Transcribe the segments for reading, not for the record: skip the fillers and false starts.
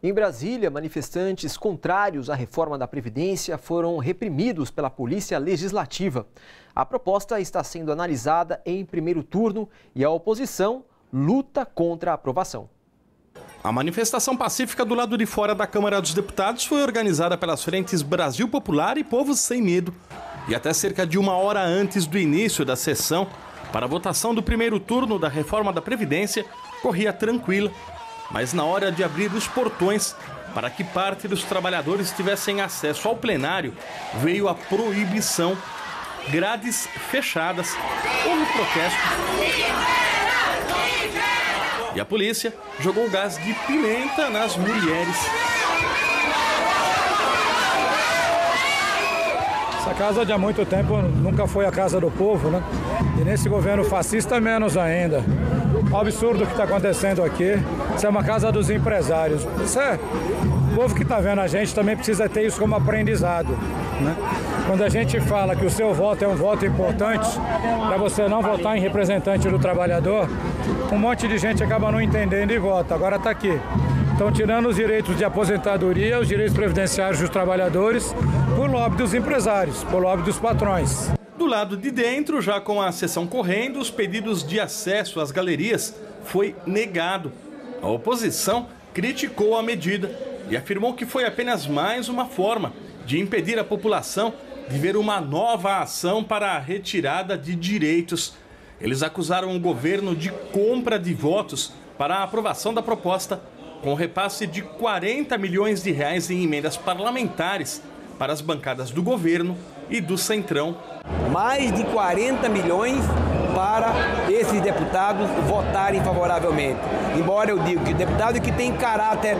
Em Brasília, manifestantes contrários à reforma da Previdência foram reprimidos pela Polícia Legislativa. A proposta está sendo analisada em primeiro turno e a oposição luta contra a aprovação. A manifestação pacífica do lado de fora da Câmara dos Deputados foi organizada pelas frentes Brasil Popular e Povos Sem Medo. E até cerca de 1 hora antes do início da sessão, para a votação do primeiro turno da reforma da Previdência, corria tranquila. Mas na hora de abrir os portões, para que parte dos trabalhadores tivessem acesso ao plenário, veio a proibição. Grades fechadas, houve protesto. E a polícia jogou gás de pimenta nas mulheres. Essa casa de há muito tempo nunca foi a casa do povo, né? E nesse governo fascista menos ainda. O absurdo que está acontecendo aqui, isso é uma casa dos empresários. O povo que está vendo a gente também precisa ter isso como aprendizado, né? Quando a gente fala que o seu voto é um voto importante, para você não votar em representante do trabalhador, um monte de gente acaba não entendendo e vota. Agora está aqui. Estão tirando os direitos de aposentadoria, os direitos previdenciários dos trabalhadores, por lobby dos empresários, por lobby dos patrões. Do lado de dentro, já com a sessão correndo, os pedidos de acesso às galerias foi negado. A oposição criticou a medida e afirmou que foi apenas mais uma forma de impedir a população de ver uma nova ação para a retirada de direitos. Eles acusaram o governo de compra de votos para a aprovação da proposta, com repasse de 40 milhões de reais em emendas parlamentares para as bancadas do governo e do Centrão. Mais de 40 milhões para esses deputados votarem favoravelmente. Embora eu diga que o deputado que tem caráter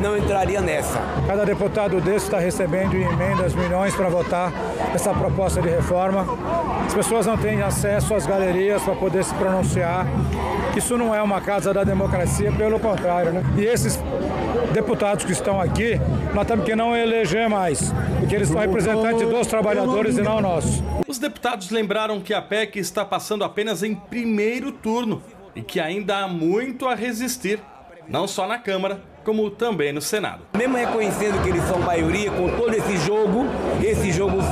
não entraria nessa. Cada deputado desse está recebendo em emendas milhões para votar essa proposta de reforma. As pessoas não têm acesso às galerias para poder se pronunciar. Isso não é uma casa da democracia, pelo contrário, né? E esses deputados que estão aqui, nós temos que não eleger mais, porque eles são representantes dos trabalhadores e não nossos. Os deputados lembraram que a PEC está passando apenas em primeiro turno e que ainda há muito a resistir, não só na Câmara, como também no Senado. Mesmo reconhecendo que eles são maioria, com todo esse jogo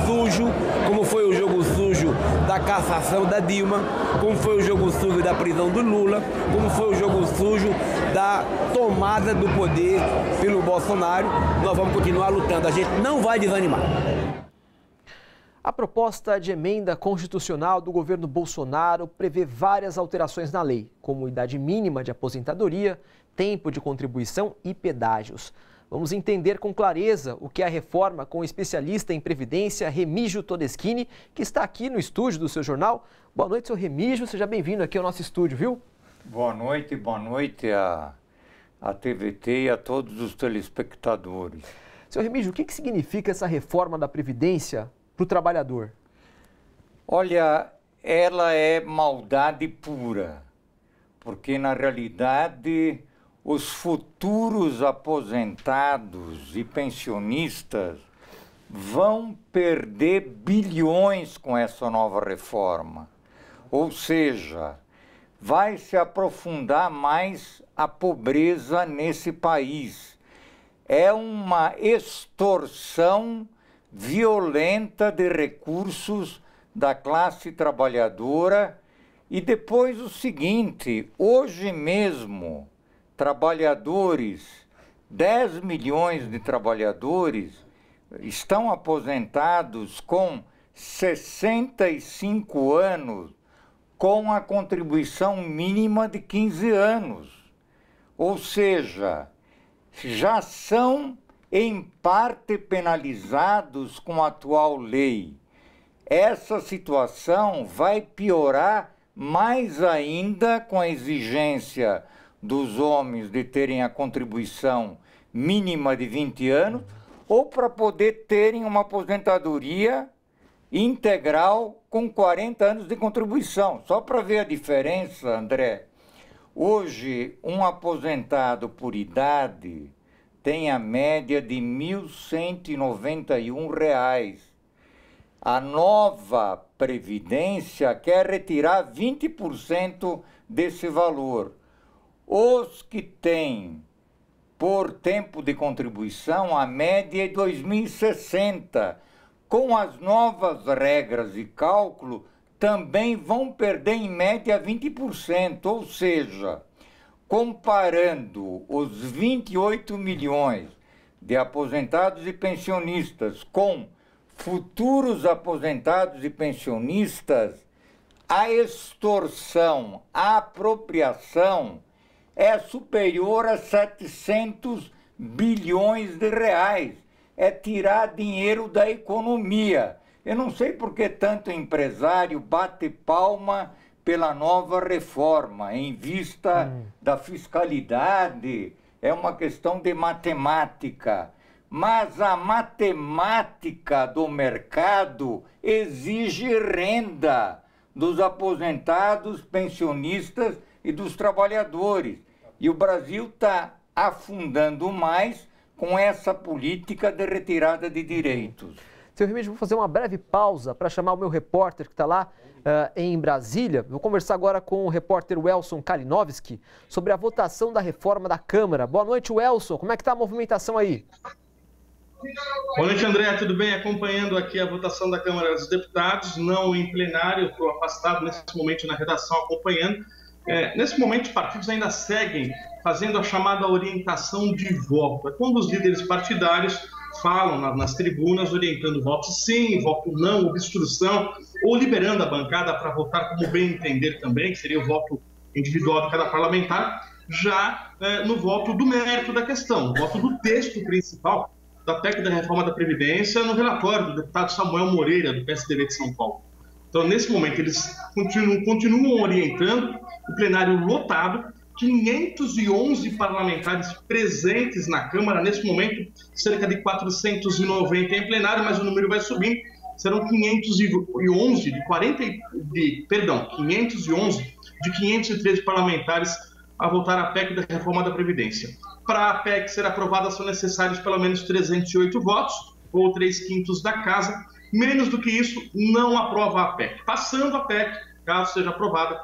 sujo, como foi o jogo sujo da cassação da Dilma, como foi o jogo sujo da prisão do Lula, como foi o jogo sujo da tomada do poder pelo Bolsonaro, nós vamos continuar lutando, a gente não vai desanimar. A proposta de emenda constitucional do governo Bolsonaro prevê várias alterações na lei, como idade mínima de aposentadoria, tempo de contribuição e pedágios. Vamos entender com clareza o que é a reforma com o especialista em Previdência, Remígio Todeschini, que está aqui no estúdio do seu jornal. Boa noite, seu Remígio. Seja bem-vindo aqui ao nosso estúdio, viu? Boa noite à TVT e a todos os telespectadores. Seu Remígio, o que significa essa reforma da Previdência para o trabalhador? Olha, ela é maldade pura, porque na realidade os futuros aposentados e pensionistas vão perder bilhões com essa nova reforma. Ou seja, vai se aprofundar mais a pobreza nesse país. É uma extorsão violenta de recursos da classe trabalhadora. E depois o seguinte, hoje mesmo, trabalhadores, 10 milhões de trabalhadores estão aposentados com 65 anos, com a contribuição mínima de 15 anos. Ou seja, já são em parte penalizados com a atual lei. Essa situação vai piorar mais ainda com a exigência dos homens de terem a contribuição mínima de 20 anos ou para poder terem uma aposentadoria integral com 40 anos de contribuição. Só para ver a diferença, André, hoje um aposentado por idade tem a média de R$ 1.191. A nova Previdência quer retirar 20% desse valor. Os que têm por tempo de contribuição, a média é 2060. Com as novas regras de cálculo, também vão perder em média 20%, ou seja, comparando os 28 milhões de aposentados e pensionistas com futuros aposentados e pensionistas, a extorsão, a apropriação é superior a 700 bilhões de reais. É tirar dinheiro da economia. Eu não sei por que tanto empresário bate palma pela nova reforma, em vista da fiscalidade. É uma questão de matemática. Mas a matemática do mercado exige renda dos aposentados, pensionistas e dos trabalhadores. E o Brasil está afundando mais com essa política de retirada de direitos. Seu Remígio, vou fazer uma breve pausa para chamar o meu repórter que está lá em Brasília. Vou conversar agora com o repórter Welson Kalinowski sobre a votação da reforma da Câmara. Boa noite, Welson. Como é que está a movimentação aí? Boa noite, André. Tudo bem? Acompanhando aqui a votação da Câmara dos Deputados, não em plenário, estou afastado nesse momento na redação acompanhando. Nesse momento, os partidos ainda seguem fazendo a chamada orientação de voto. É quando os líderes partidários falam nas tribunas, orientando voto sim, voto não, obstrução, ou liberando a bancada para votar como bem entender também, que seria o voto individual de cada parlamentar, já no voto do mérito da questão, o voto do texto principal da PEC da reforma da Previdência, no relatório do deputado Samuel Moreira, do PSDB de São Paulo. Então, nesse momento, eles continuam orientando, o plenário lotado, 511 parlamentares presentes na Câmara, nesse momento, cerca de 490 em plenário, mas o número vai subindo, serão 511 de 513 parlamentares a votar a PEC da reforma da Previdência. Para a PEC ser aprovada, são necessários pelo menos 308 votos, ou 3/5 da casa. Menos do que isso, não aprova a PEC. Passando a PEC, caso seja aprovada,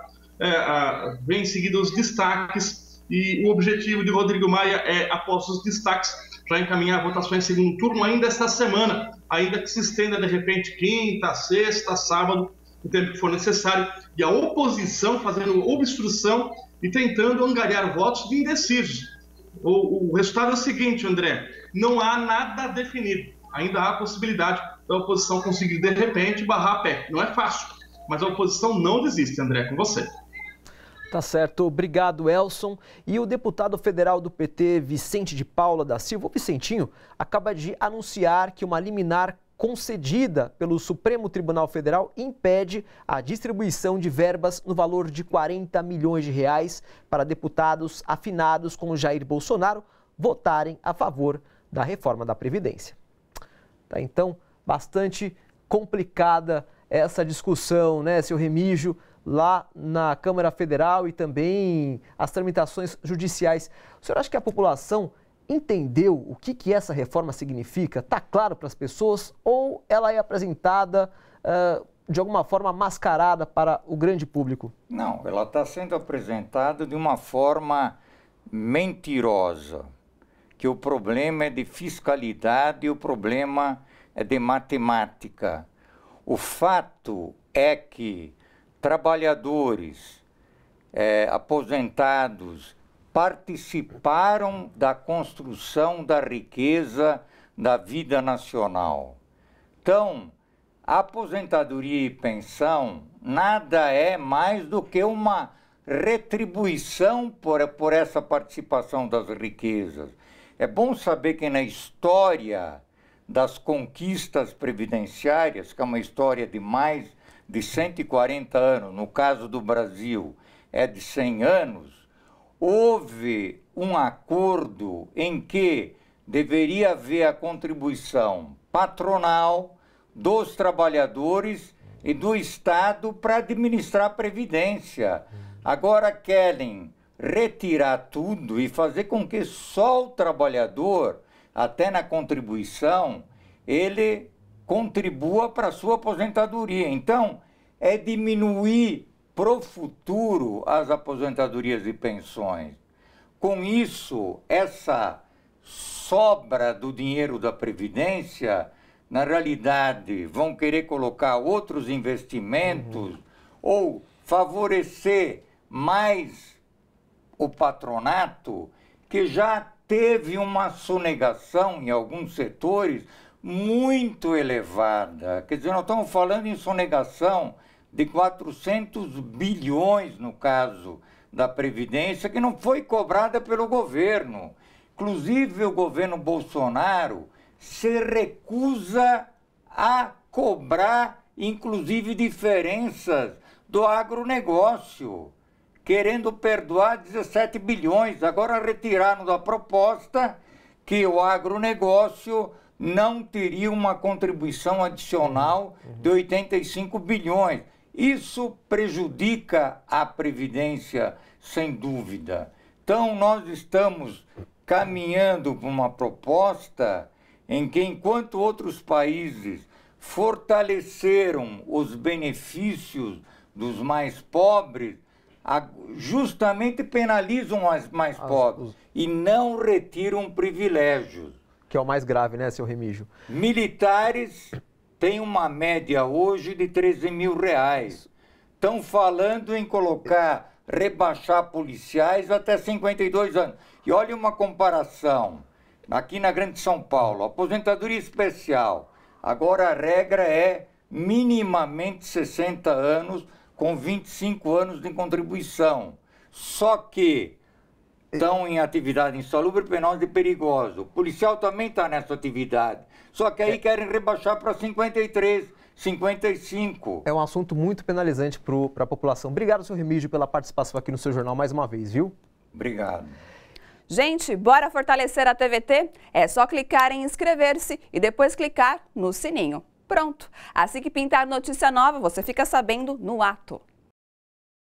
vem em seguida os destaques, e o objetivo de Rodrigo Maia é, após os destaques, já encaminhar a votação em segundo turno ainda esta semana, ainda que se estenda de repente quinta, sexta, sábado, o tempo que for necessário, e a oposição fazendo obstrução e tentando angariar votos de indecisos. O resultado é o seguinte, André, não há nada definido, ainda há a possibilidade da oposição conseguir de repente barrar a PEC. Não é fácil, mas a oposição não desiste, André, com você. Tá certo, obrigado, Elson. E o deputado federal do PT, Vicente de Paula da Silva, o Vicentinho, acaba de anunciar que uma liminar concedida pelo Supremo Tribunal Federal impede a distribuição de verbas no valor de 40 milhões de reais para deputados afinados com Jair Bolsonaro votarem a favor da reforma da Previdência. Tá, então, bastante complicada essa discussão, né, seu Remígio, lá na Câmara Federal e também as tramitações judiciais. O senhor acha que a população entendeu o que essa reforma significa? Está claro para as pessoas ou ela é apresentada de alguma forma mascarada para o grande público? Não, ela está sendo apresentada de uma forma mentirosa, que o problema é de fiscalidade e o problema é de matemática. O fato é que trabalhadores aposentados participaram da construção da riqueza da vida nacional. Então, a aposentadoria e pensão nada é mais do que uma retribuição por essa participação das riquezas. É bom saber que na história das conquistas previdenciárias, que é uma história de mais de 140 anos, no caso do Brasil é de 100 anos, houve um acordo em que deveria haver a contribuição patronal dos trabalhadores e do Estado para administrar a Previdência. Agora querem retirar tudo e fazer com que só o trabalhador, até na contribuição, ele contribua para a sua aposentadoria. Então, é diminuir para o futuro as aposentadorias e pensões. com isso, essa sobra do dinheiro da Previdência, na realidade, vão querer colocar outros investimentos ou favorecer mais o patronato, que já teve uma sonegação em alguns setores muito elevada. Quer dizer, nós estamos falando em sonegação de 400 bilhões no caso da Previdência, que não foi cobrada pelo governo. Inclusive, o governo Bolsonaro se recusa a cobrar, inclusive, diferenças do agronegócio, querendo perdoar 17 bilhões. Agora retiraram da proposta que o agronegócio não teria uma contribuição adicional de 85 bilhões. Isso prejudica a Previdência, sem dúvida. Então, nós estamos caminhando para uma proposta em que, enquanto outros países fortaleceram os benefícios dos mais pobres, justamente penalizam os mais pobres e não retiram privilégios. Que é o mais grave, né, seu Remígio? Militares têm uma média hoje de 13 mil reais. Estão falando em rebaixar policiais até 52 anos. E olha uma comparação. Aqui na Grande São Paulo, aposentadoria especial. Agora a regra é minimamente 60 anos, com 25 anos de contribuição. Só que estão em atividade insalubre, penosa e perigosa. O policial também está nessa atividade. Só que aí querem rebaixar para 53, 55. É um assunto muito penalizante para a população. Obrigado, seu Remígio, pela participação aqui no seu jornal mais uma vez, viu? Obrigado. Gente, bora fortalecer a TVT? É só clicar em inscrever-se e depois clicar no sininho. Pronto! Assim que pintar notícia nova, você fica sabendo no ato.